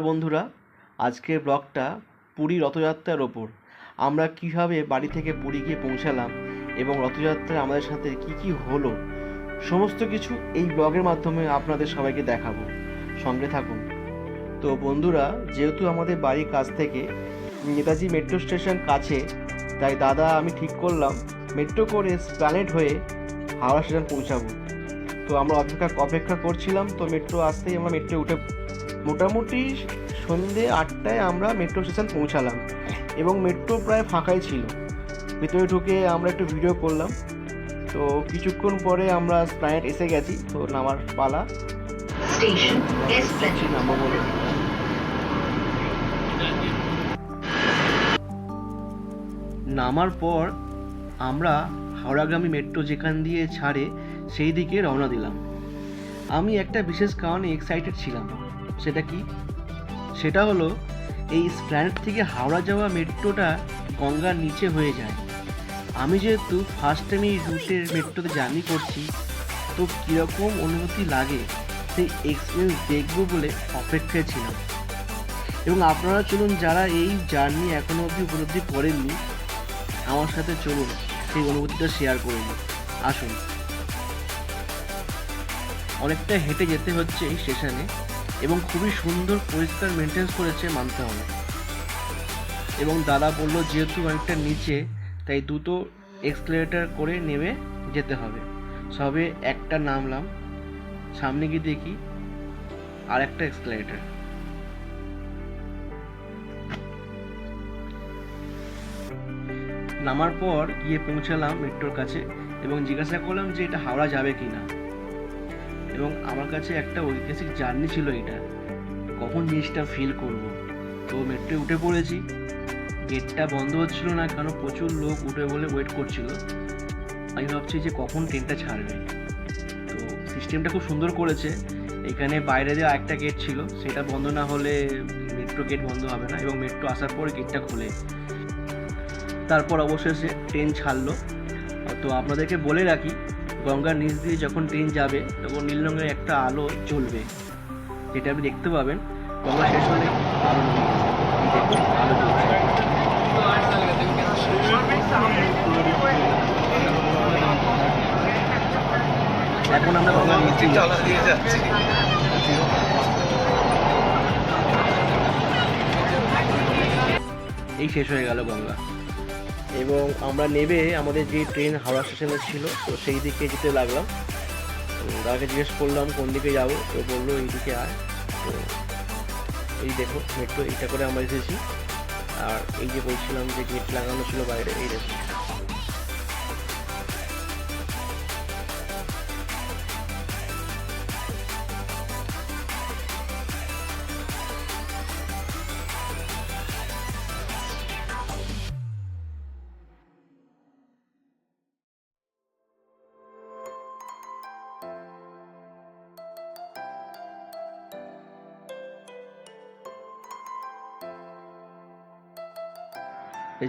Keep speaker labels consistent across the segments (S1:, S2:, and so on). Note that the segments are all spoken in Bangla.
S1: বন্ধুরা, আজকের ব্লগটা পুরী রথযাত্রার ওপর। আমরা কিভাবে বাড়ি থেকে পুরী গিয়ে পৌঁছালাম এবং রথযাত্রায় আমাদের সাথে কি হলো, সমস্ত কিছু এই ব্লগের মাধ্যমে আপনাদের সবাইকে দেখাবো। সঙ্গে থাকুন। তো বন্ধুরা, যেহেতু আমাদের বাড়ির কাছ থেকে নেতাজি মেট্রো স্টেশন কাছে, তাই দাদা আমি ঠিক করলাম মেট্রো করে এসপ্ল্যানেড হয়ে হাওড়া স্টেশন পৌঁছাবো। তো আমরা অপেক্ষা করছিলাম। তো মেট্রো আসতেই আমরা মেট্রো উঠে মোটামুটি সন্ধ্যে 8টায় আমরা মেট্রো স্টেশন পৌঁছালাম এবং মেট্রো প্রায় ফাঁকাই ছিল। ভিতরে ঢুকে আমরা একটু ভিডিও করলাম। তো কিছুক্ষণ পরে আমরা এসপ্ল্যানেড এসে গেছি। তো নামার পালা। নামবো বলে নামার পর আমরা হাওড়াগামী মেট্রো যেখান দিয়ে ছাড়ে সেই দিকে রওনা দিলাম। আমি একটা বিশেষ কারণে এক্সাইটেড ছিলাম। সেটা কি? সেটা হলো এই এসপ্ল্যানেড থেকে হাওড়া যাওয়া মেট্রোটা গঙ্গার নিচে হয়ে যায়। আমি যেহেতু ফার্স্ট টাইম এই রুটের মেট্রোতে জার্নি করছি, তো কীরকম অনুভূতি লাগে সেই এক্সপিরিয়েন্স দেখবো বলে অপেক্ষায় ছিলাম। এবং আপনারা চলুন, যারা এই জার্নি এখনও অবধি উপলব্ধি করেননি, আমার সাথে চলুন সেই অনুভূতিটা শেয়ার করে নিই। আসুন। অনেকটা হেঁটে যেতে হচ্ছে এই স্টেশনে এবং খুবই সুন্দর পরিষ্কার মেনটেন্স করেছে, মানতে হবে। এবং দাদা বললো যেহেতু অনেকটা নিচে, তাই দুটো এক্সকেলেটর করে নেমে যেতে হবে। সবে একটা নামলাম, সামনে গিয়ে দেখি আর একটা এক্সকেলেটর। নামার পর গিয়ে পৌঁছালাম মেট্রোর কাছে এবং জিজ্ঞাসা করলাম যে এটা হাওড়া যাবে কি না। এবং আমার কাছে একটা ঐতিহাসিক জার্নি ছিল এটা, কখন জিনিসটা ফিল করব। তো মেট্রো উঠে পড়েছি। গেটটা বন্ধ হচ্ছিল না, কারণ প্রচুর লোক উঠে বলে ওয়েট করছিল। আমি ভাবছি যে কখন ট্রেনটা ছাড়বে। তো সিস্টেমটা খুব সুন্দর করেছে। এখানে বাইরে যে একটা গেট ছিল, সেটা বন্ধ না হলে মেট্রো গেট বন্ধ হবে না, এবং মেট্রো আসার পরে গেটটা খোলে। তারপর অবশেষে ট্রেন ছাড়লো। তো আপনাদেরকে বলে রাখি, গঙ্গার নিচ দিয়ে যখন ট্রেন যাবে তখন নীল রঙের একটা আলো জ্বলবে, যেটা আপনি দেখতে পাবেন। গঙ্গা শেষ হলে আলো নিভে গেছে। দেখুন, আলো জ্বলছে। এখন আমরা গঙ্গার নিচ দিয়ে যাচ্ছি। এই শেষ হয়ে গেল গঙ্গা, এবং আমরা নেবে আমাদের যে ট্রেন হাওড়া স্টেশনে ছিল, তো সেই দিকে যেতে লাগলাম। তো দাদাকে জিজ্ঞেস করলাম কোন দিকে যাবো, তো বললো এই দিকে আয়। তো এই দেখো মেট্রো, এইটা করে আমরা এসেছি। আর এই যে বলছিলাম যে গেট লাগানো ছিল বাইরে, এই দেখো।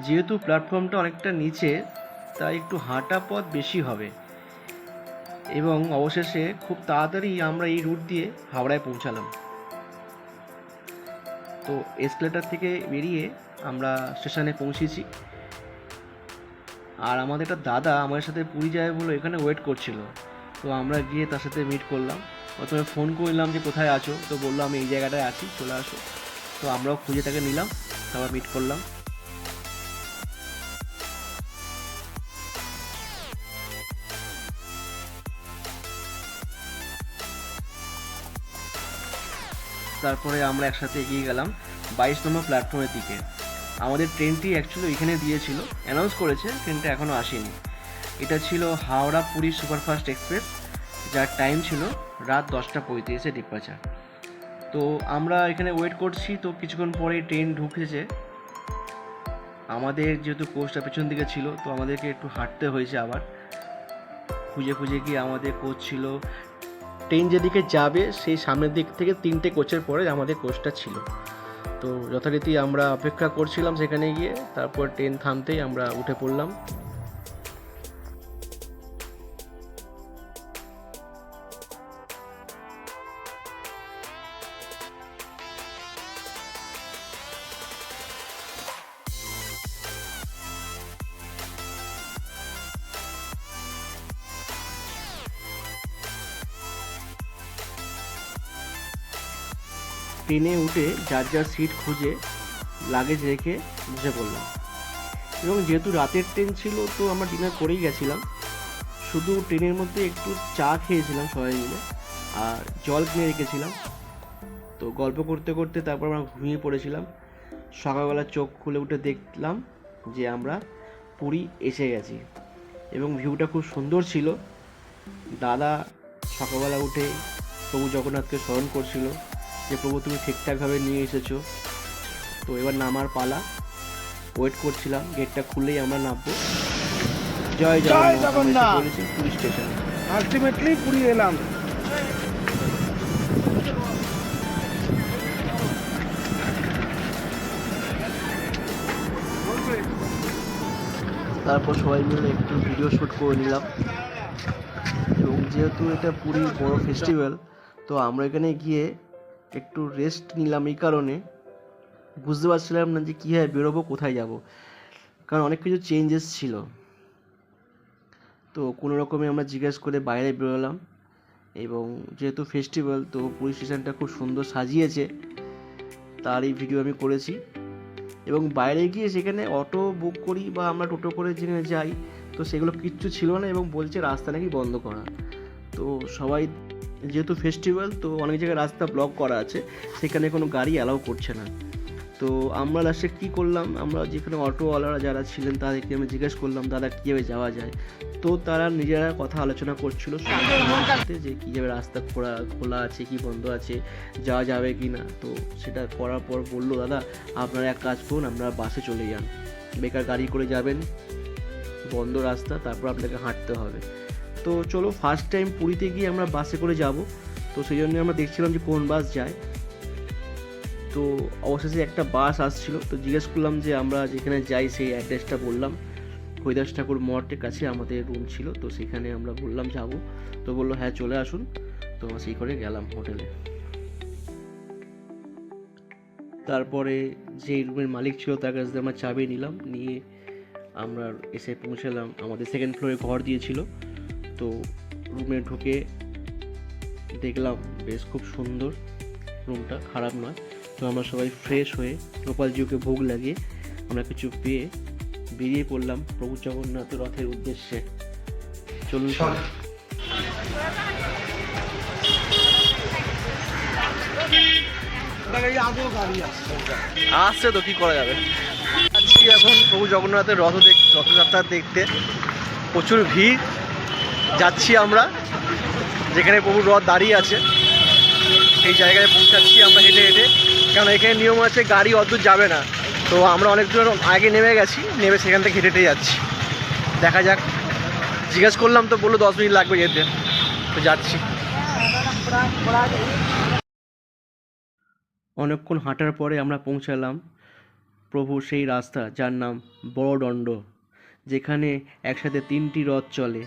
S1: যেহেতু প্ল্যাটফর্মটা অনেকটা নিচে, তাই একটু হাঁটা পথ বেশি হবে। এবং অবশেষে খুব তাড়াতাড়ি আমরা এই রুট দিয়ে হাওড়ায় পৌঁছালাম। তো এসকেলেটর থেকে বেরিয়ে আমরা স্টেশনে পৌঁছেছি। আর আমাদের একটা দাদা আমাদের সাথে পুরী যাবে বলে এখানে ওয়েট করছিল। তো আমরা গিয়ে তার সাথে মিট করলাম। প্রথমে ফোন করলাম যে কোথায় আছো, তো বললো আমি এই জায়গাটায় আছি, চলে আসো। তো আমরাও খুঁজে তাকে নিলাম, তারপর মিট করলাম। তারপরে আমরা একসাথে এগিয়ে গেলাম 22 নম্বর প্ল্যাটফর্মের দিকে। আমাদের ট্রেনটি অ্যাকচুয়ালি এখানে দিয়েছিল, অ্যানাউন্স করেছে, ট্রেনটা এখনও আসেনি। এটা ছিল হাওড়া পুরী সুপারফাস্ট এক্সপ্রেস, যার টাইম ছিল রাত 10:35 ডিপার্চার। তো আমরা এখানে ওয়েট করছি। তো কিছুক্ষণ পরে ট্রেন ঢুকেছে। আমাদের যেহেতু কোচটা পেছন দিকে ছিল, তো আমাদেরকে একটু হাঁটতে হয়েছে আবার। খুঁজে খুঁজে গিয়ে আমাদের কোচ ছিল, ট্রেন যেদিকে যাবে সেই সামনের দিক থেকে 3টে কোচের পরে আমাদের কোচটা ছিল। তো যথারীতি আমরা অপেক্ষা করছিলাম সেখানে গিয়ে। তারপর ট্রেন থামতেই আমরা উঠে পড়লাম। ট্রেনে উঠে যার যার সিট খুঁজে লাগেজ রেখে বসে পড়লাম। এবং যেহেতু রাতের ট্রেন ছিল তো আমরা ডিনার করেই গেছিলাম, শুধু ট্রেনের মধ্যে একটু চা খেয়েছিলাম সবাই মিলে আর জল কিনে রেখেছিলাম। তো গল্প করতে করতে তারপর আমরা ঘুমিয়ে পড়েছিলাম। সকালবেলা চোখ খুলে উঠে দেখলাম যে আমরা পুরী এসে গেছি এবং ভিউটা খুব সুন্দর ছিল। দাদা সকালবেলা উঠে প্রভু জগন্নাথকে স্মরণ করছিল যে প্রভু তুমি ঠিকঠাকভাবে নিয়ে এসেছো, তো এবার নামার পালা। ওয়েট করছিলাম, গেটটা খুললেই আমরা নামবো। জয় জগন্নাথ বলেছি পুরী স্টেশন।
S2: আলটিমেটলি পুরী এলাম।
S1: তারপর সবাই মিলে একটু ভিডিও শ্যুট করে নিলাম। এবং যেহেতু এটা পুরী বড় ফেস্টিভ্যাল, তো আমরা এখানে গিয়ে একটু রেস্ট নিলাম। এই কারণে বুঝতে পারছিলাম না যে কীভাবে বেরোবো, কোথায় যাব, কারণ অনেক কিছু চেঞ্জেস ছিল। তো কোনো রকমে আমরা জিজ্ঞেস করে বাইরে বেরোলাম। এবং যেহেতু ফেস্টিভ্যাল, তো পুরী স্টেশনটা খুব সুন্দর সাজিয়েছে, তার এই ভিডিও আমি করেছি। এবং বাইরে গিয়ে সেখানে অটো বুক করি বা আমরা টোটো করে যেখানে যাই, তো সেগুলো কিচ্ছু ছিল না এবং বলছে রাস্তা নাকি বন্ধ করা। তো সবাই, যেহেতু ফেস্টিভ্যাল, তো অনেক জায়গায় রাস্তা ব্লক করা আছে, সেখানে কোনো গাড়ি অ্যালাউ করছে না। তো আমরা লাস্টে কী করলাম, আমরা যেখানে অটোওয়ালারা যারা ছিলেন তাদেরকে আমি জিজ্ঞেস করলাম দাদা কীভাবে যাওয়া যায়। তো তারা নিজেরা কথা আলোচনা করছিল যে কীভাবে রাস্তা খোলা আছে কি বন্ধ আছে, যাওয়া যাবে কি না। তো সেটা করার পর বললো দাদা আপনারা এক কাজ করুন, আপনারা বাসে চলে যান, বেকার গাড়ি করে যাবেন, বন্ধ রাস্তা, তারপর আপনাকে হাঁটতে হবে। তো চলো, ফার্স্ট টাইম পুরীতে গিয়ে আমরা বাসে করে যাব, তো সেই জন্য আমরা দেখছিলাম যে কোন বাস যায়। তো অবশেষে একটা বাস আসছিল, তো জিজ্ঞেস করলাম যে আমরা যেখানে যাই সেই অ্যাড্রেসটা বললাম। হরিদাস ঠাকুর মঠের কাছে আমাদের রুম ছিল, তো সেখানে আমরা বললাম যাব। তো বললো হ্যাঁ চলে আসুন। তো আমরা সেই করে গেলাম হোটেলে। তারপরে যে রুমের মালিক ছিল তার কাছ থেকে আমরা চাবি নিলাম, নিয়ে আমরা এসে পৌঁছালাম। আমাদের সেকেন্ড ফ্লোরে ঘর দিয়েছিল। তো রুমে ঢুকে দেখলাম বেশ খুব সুন্দর, রুমটা খারাপ নয়। তো আমরা সবাই ফ্রেশ হয়ে গোপালজিকে ভোগ লাগিয়ে আমরা কিছু পেয়ে বেরিয়ে পড়লাম প্রভু জগন্নাথ রথের উদ্দেশ্যে। চলুন আসছে তো কি করা যাবে। আজকে এখন প্রভু জগন্নাথের রথযাত্রা দেখতে প্রচুর ভিড়। যাচ্ছি আমরা যেখানে প্রভুর রথ দাঁড়িয়ে আছে, সেই জায়গায় পৌঁছাচ্ছি আমরা হেঁটে হেঁটে, কারণ এখানে নিয়ম আছে গাড়ি অদূর যাবে না। তো আমরা অনেক দূর আগে নেমে গেছি, নেমে সেখান থেকে হেঁটে হেঁটে যাচ্ছি। দেখা যাক, জিজ্ঞেস করলাম তো বললো 10 মিনিট লাগবে যেতে। তো যাচ্ছি। অনেকক্ষণ হাঁটার পরে আমরা পৌঁছালাম প্রভুর সেই রাস্তা যার নাম বড়দণ্ড, যেখানে একসাথে 3টি রথ চলে,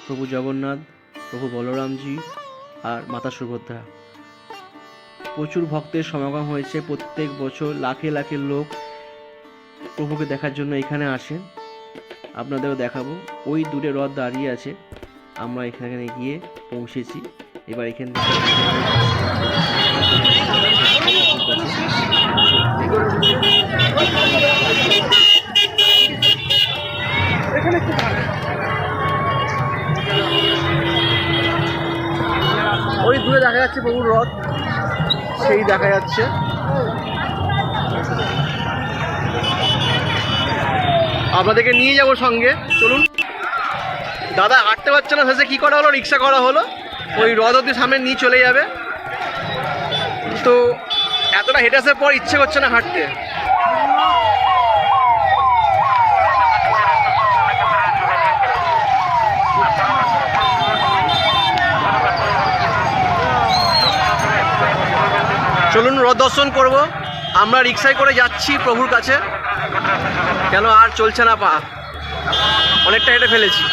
S1: প্রভু জগন্নাথ, প্রভু বলরামজি আর মাতা সুভদ্রা। প্রচুর ভক্তের সমাগম হয়েছে, প্রত্যেক বছর লাখে লাখে লোক প্রভুকে দেখার জন্য এখানে আসেন। আপনাদেরও দেখাবো, ওই দূরে রথ দাঁড়িয়ে আছে, আমরা এখানে গিয়ে পৌঁছেছি। এবার এখান থেকে ওই দূরে দেখা যাচ্ছে প্রভুর রথ, সেই দেখা যাচ্ছে। আপনাদেরকে নিয়ে যাব সঙ্গে, চলুন। দাদা হাঁটতে পারছে না, শেষে কী করা হলো, রিক্সা করা হলো, ওই রথ অব্দি সামনে নিয়ে চলে যাবে। তো এতটা হেঁটে আসার পর ইচ্ছে করছে না হাঁটতে। চলুন রথ দর্শন করব। আমরা রিক্সায় করে যাচ্ছি প্রভুর কাছে, কেন আর চলছে না পা, অনেকটা হেঁটে ফেলেছি।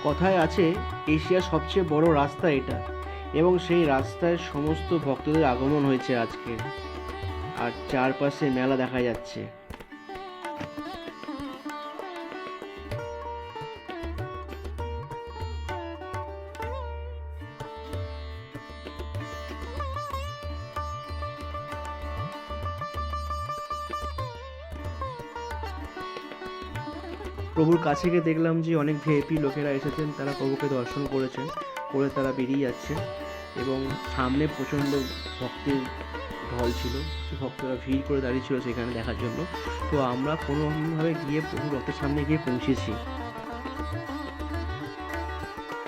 S1: কথায় আছে এশিয়ার সবচেয়ে বড় রাস্তা এটা, এবং সেই রাস্তায় সমস্ত ভক্তদের আগমন হয়েছে আজকে। আর চারপাশে মেলা দেখা যাচ্ছে। প্রভুর কাছে গিয়ে দেখলাম যে অনেক ভিআইপি লোকেরা এসেছেন, তারা প্রভুকে দর্শন করেছেন, করে তারা বেরিয়ে যাচ্ছে। এবং সামনে প্রচণ্ড ভক্তের ঢল ছিল, ভক্তরা ভিড় করে দাঁড়িয়ে ছিল সেখানে দেখার জন্য। তো আমরা কোনোভাবে গিয়ে প্রভু রথের সামনে গিয়ে পৌঁছেছি।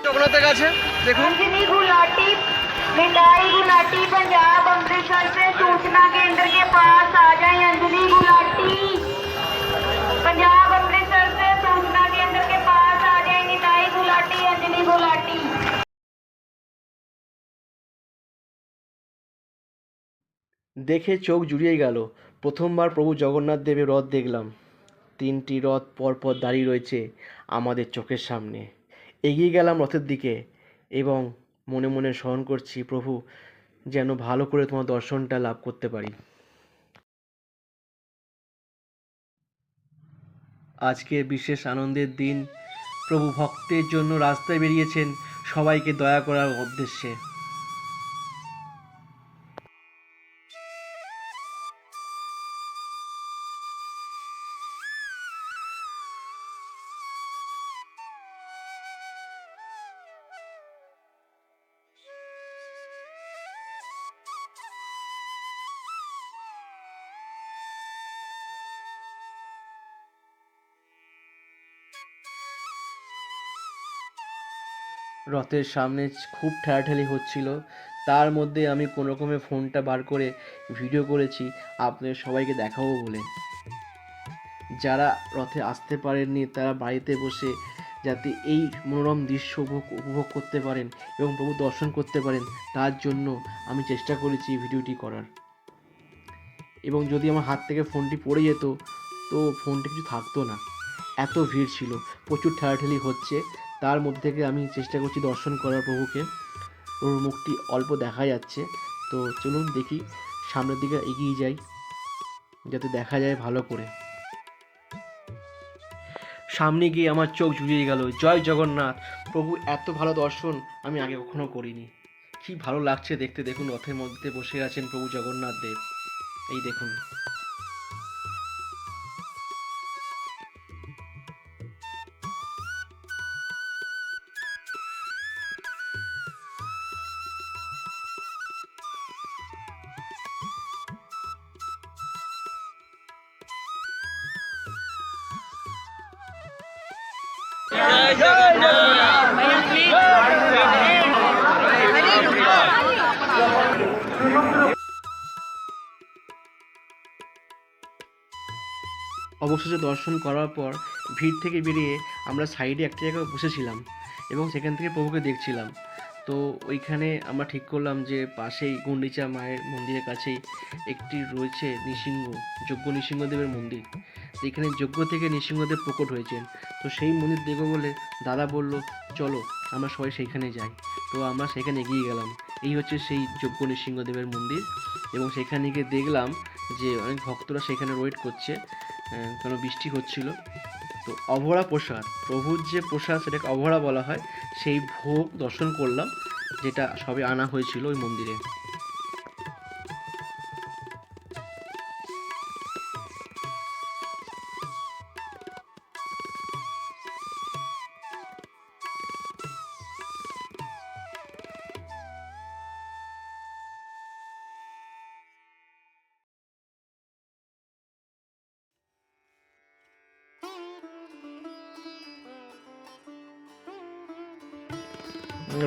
S1: জগন্নাথের কাছে দেখুন,
S3: अंजनी गुलाटी मिठाई गुलाटी पंजाब अमृतसर से सूचना केंद्र के पास आ जाए। अंजनी गुलाटी पंजाब अमृतसर से सूचना केंद्र के पास आ जाए। मिठाई गुलाटी अंजनी गुलाटी।
S1: দেখে চোখ জুড়িয়ে গেল। প্রথমবার প্রভু জগন্নাথ দেবের রথ দেখলাম। 3টি রথ পরপর দাঁড়িয়ে রয়েছে আমাদের চোখের সামনে। এগিয়ে গেলাম রথের দিকে এবং মনে মনে স্মরণ করছি, প্রভু যেন ভালো করে তোমার দর্শনটা লাভ করতে পারি। আজকে বিশেষ আনন্দের দিন। প্রভু ভক্তের জন্য রাস্তায় বেরিয়েছেন সবাইকে দয়া করার উদ্দেশ্যে। রথের সামনে খুব ঠেলাঠেলি হচ্ছিল, তার মধ্যে আমি কোনো রকমে ফোনটা বার করে ভিডিও করেছি আপনাদের সবাইকে দেখাবো বলে। যারা রথে আসতে পারেননি তারা বাড়িতে বসে যাতে এই মনোরম দৃশ্য উপভোগ করতে পারেন এবং প্রভু দর্শন করতে পারেন, তার জন্য আমি চেষ্টা করেছি ভিডিওটি করার। এবং যদি আমার হাত থেকে ফোনটি পড়ে যেত তো ফোনটি কিছু থাকতো না, এত ভিড় ছিল, প্রচুর ঠেলাঠেলি হচ্ছে। তার মধ্যে থেকে আমি চেষ্টা করছি দর্শন করার প্রভুকে। প্রভুর মুখটি অল্প দেখা যাচ্ছে, তো চলুন দেখি, সামনের দিকে এগিয়ে যাই যাতে দেখা যায় ভালো করে। সামনে গিয়ে আমার চোখ জুড়িয়ে গেল। জয় জগন্নাথ! প্রভু এত ভালো দর্শন আমি আগে কখনো করিনি। কি ভালো লাগছে দেখতে। দেখুন, রথের মধ্যে বসে আছেন প্রভু জগন্নাথ দেব, এই দেখুন। অবশেষে দর্শন করার পর ভিড় থেকে বেরিয়ে আমরা সাইডে একটা জায়গায় বসেছিলাম এবং সেখান থেকে প্রভুকে দেখছিলাম। তো ওইখানে আমরা ঠিক করলাম যে পাশেই গুন্ডিচা মায়ের মন্দিরের কাছেই একটি রয়েছে নৃসিংহ, যজ্ঞ নৃসিংহদেবের মন্দির। এখানে যজ্ঞ থেকে নৃসিংহদেব প্রকট হয়েছেন। তো সেই মন্দির দেখবো বলে দাদা বলল, চলো আমরা সবাই সেইখানে যাই। তো আমরা সেখানে এগিয়ে গেলাম। এই হচ্ছে সেই যজ্ঞ নৃসিংহদেবের মন্দির। এবং সেখানে গিয়ে দেখলাম যে অনেক ভক্তরা সেখানে ওয়েট করছে, কেন বৃষ্টি হচ্ছিল। তো অভড়া প্রসাদ, প্রভুর যে প্রসাদ সেটাকে অভড়া বলা হয়, সেই ভোগ দর্শন করলাম, যেটা সবে আনা হয়েছিল ওই মন্দিরে।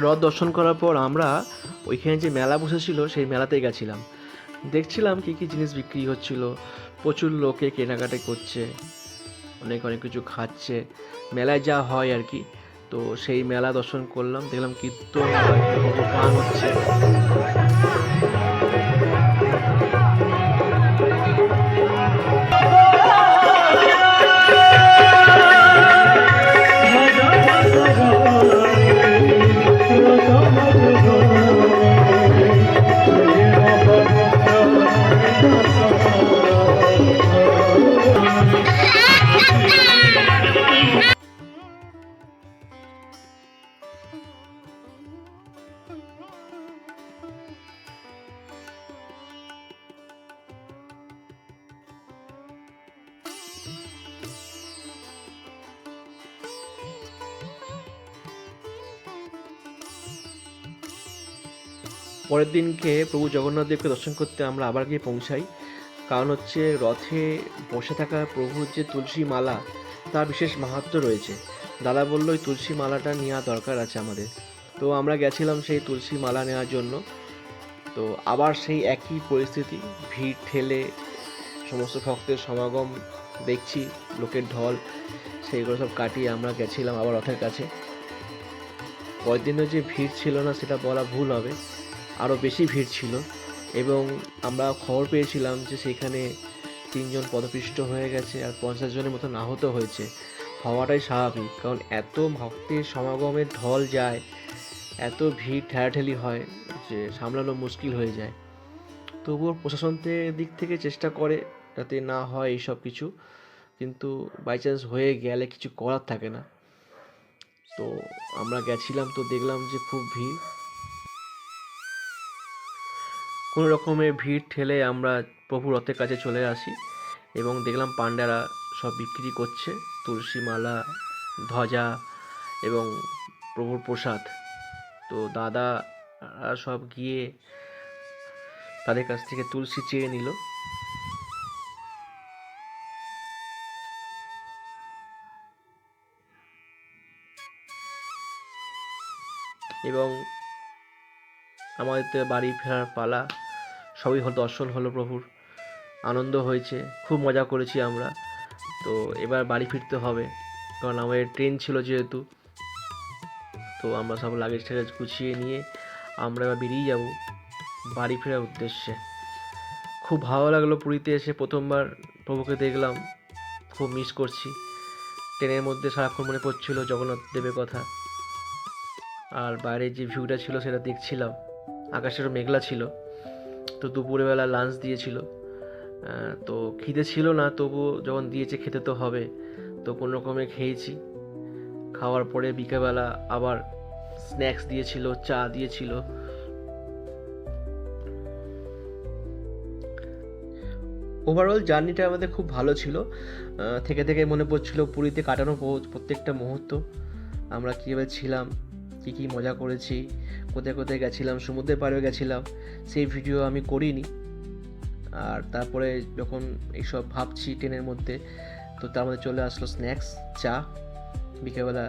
S1: রথ দর্শন করার পর আমরা ওইখানে যে মেলা বসেছিল সেই মেলাতে গেছিলাম। দেখছিলাম কী কী জিনিস বিক্রি হচ্ছিল। প্রচুর লোকে কেনাকাটা করছে, অনেক কিছু খাচ্ছে, মেলায় যা হয় আর কি। তো সেই মেলা দর্শন করলাম, দেখলাম কীর্তন গান হচ্ছে। পরের দিনকে প্রভু জগন্নাথ দেবকে দর্শন করতে আমরা আবার গিয়ে পৌঁছাই। কারণ হচ্ছে রথে বসে থাকা প্রভুর যে তুলসী মালা, তার বিশেষ মাহাত্ম্য রয়েছে। দাদা বললো ওই তুলসী মালাটা নেওয়া দরকার আছে আমাদের। তো আমরা গেছিলাম সেই তুলসী মালা নেওয়ার জন্য। তো আবার সেই একই পরিস্থিতি, ভিড় ঠেলে সমস্ত ভক্তের সমাগম দেখছি, লোকের ঢল, সেইগুলো সব কাটিয়ে আমরা গেছিলাম আবার রথের কাছে। পরের দিনও যে ভিড় ছিল না সেটা বলা ভুল হবে, আরও বেশি ভিড় ছিল। এবং আমরা খবর পেয়েছিলাম যে সেখানে 3 জন পদপিষ্ট হয়ে গেছে আর 50 জনের মতন আহত হয়েছে। হওয়াটাই স্বাভাবিক, কারণ এত ভক্তের সমাগমের ঢল যায়, এত ভিড় ঠেলাঠেলি হয় যে সামলানো মুশকিল হয়ে যায়। তবুও প্রশাসনের দিক থেকে চেষ্টা করে যাতে না হয় এইসব কিছু, কিন্তু বাই চান্স হয়ে গেলে কিছু করার থাকে না। তো আমরা গেছিলাম, তো দেখলাম যে খুব ভিড়। কোনো রকমের ভিড় ঠেলে আমরা প্রভু রথের কাছে চলে আসি এবং দেখলাম পান্ডারা সব বিক্রি করছে তুলসী মালা, ধ্বজা এবং প্রভুর প্রসাদ। তো দাদা সব গিয়ে তাদের কাছ থেকে তুলসী চেয়ে নিল। এবং আমাদের তো বাড়ি ফেরার পালা, সবই হলো, দর্শন হলো প্রভুর, আনন্দ হয়েছে, খুব মজা করেছি আমরা। তো এবার বাড়ি ফিরতে হবে, কারণ আমাদের ট্রেন ছিল যেহেতু। তো আমরা সব লাগেজ টাগেজ গুছিয়ে নিয়ে আমরা এবার বেরিয়ে যাব বাড়ি ফেরার উদ্দেশ্যে। খুব ভালো লাগলো পুরীতে এসে, প্রথমবার প্রভুকে দেখলাম, খুব মিস করছি। ট্রেনের মধ্যে সারাক্ষণ মনে পড়ছিল জগন্নাথ দেবের কথা, আর বাইরে যে ভিউটা ছিল সেটা দেখছিলাম। আকাশেরও মেঘলা ছিল। তো দুপুরবেলা লাঞ্চ দিয়েছিল, তো খিদে ছিল না, তবুও যখন দিয়েছে খেতে তো হবে, তো কোনো রকমে খেয়েছি। খাওয়ার পরে বিকেলবেলা আবার স্ন্যাক্স দিয়েছিল, চা দিয়েছিল। ওভারঅল জার্নিটা আমাদের খুব ভালো ছিল। থেকে থেকে মনে পড়ছিল পুরীতে কাটানো প্রত্যেকটা মুহূর্ত, আমরা কীভাবে ছিলাম, কী মজা করেছি, কোথায় কোথায় গেছিলাম, সমুদ্রের পাড়েও গেছিলাম, সেই ভিডিও আমি করিনি। আর তারপরে যখন এইসব ভাবছি ট্রেনের মধ্যে, তো তার মধ্যে চলে আসলো স্ন্যাক্স, চা, বিকেলবেলা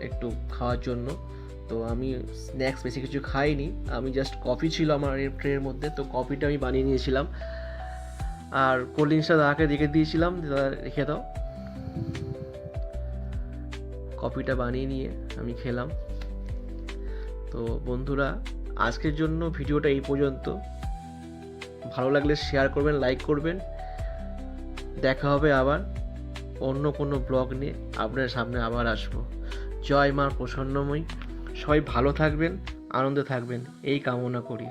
S1: একটু খাওয়ার জন্য। তো আমি স্ন্যাক্স বেশি কিছু খাইনি, আমি জাস্ট কফি ছিল আমার এই ট্রেনের মধ্যে, তো কফিটা আমি বানিয়ে নিয়েছিলাম। আর কোল্ড ড্রিঙ্কসটা দাদাকে রেখে দিয়েছিলাম, দাদা রেখে দাও। কফিটা বানিয়ে নিয়ে আমি খেলাম। তো বন্ধুরা, আজকের জন্য ভিডিওটা এই পর্যন্ত। ভালো লাগলে শেয়ার করবেন, লাইক করবেন। দেখা হবে আবার অন্য কোনো ব্লগ নিয়ে, আপনার সামনে আবার আসবো। জয় মা প্রসন্নময়ী। সবাই ভালো থাকবেন, আনন্দে থাকবেন, এই কামনা করি।